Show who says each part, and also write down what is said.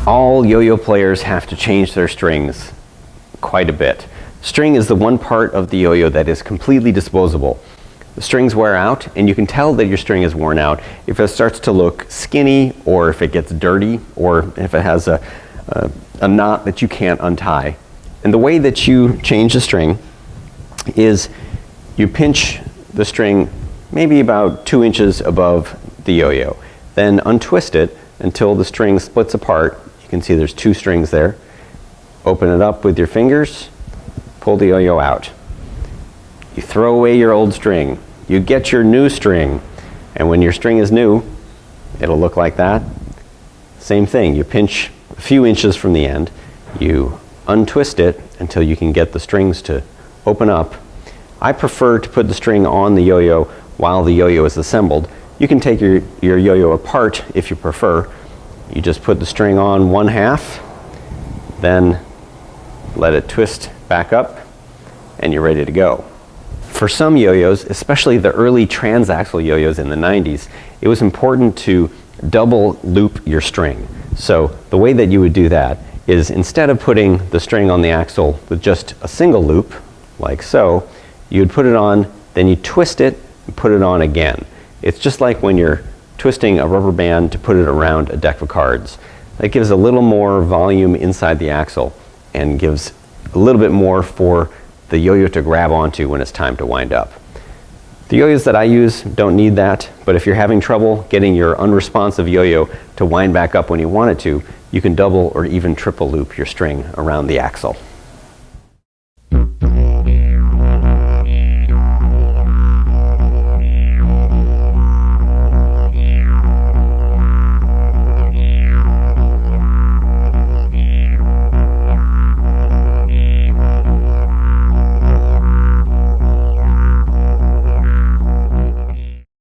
Speaker 1: All yo-yo players have to change their strings quite a bit. String is the one part of the yo-yo that is completely disposable. The strings wear out, and you can tell that your string is worn out if it starts to look skinny, or if it gets dirty, or if it has a knot that you can't untie. And the way that you change the string is you pinch the string maybe about 2 inches above the yo-yo. Then untwist it until the string splits apart. You can see there's 2 strings there. Open it up with your fingers, pull the yo-yo out. You throw away your old string. You get your new string. And when your string is new, it'll look like that. Same thing, you pinch a few inches from the end. You untwist it until you can get the strings to open up. I prefer to put the string on the yo-yo while the yo-yo is assembled. You can take your yo-yo apart if you prefer. You just put the string on one half, then let it twist back up, and you're ready to go. For some yo-yos, especially the early transaxle yo-yos in the 90s, it was important to double loop your string. So the way that you would do that is, instead of putting the string on the axle with just a single loop, like so, you'd put it on, then you twist it and put it on again. It's just like when you're twisting a rubber band to put it around a deck of cards. That gives a little more volume inside the axle and gives a little bit more for the yo-yo to grab onto when it's time to wind up. The yo-yos that I use don't need that, but if you're having trouble getting your unresponsive yo-yo to wind back up when you want it to, you can double or even triple loop your string around the axle.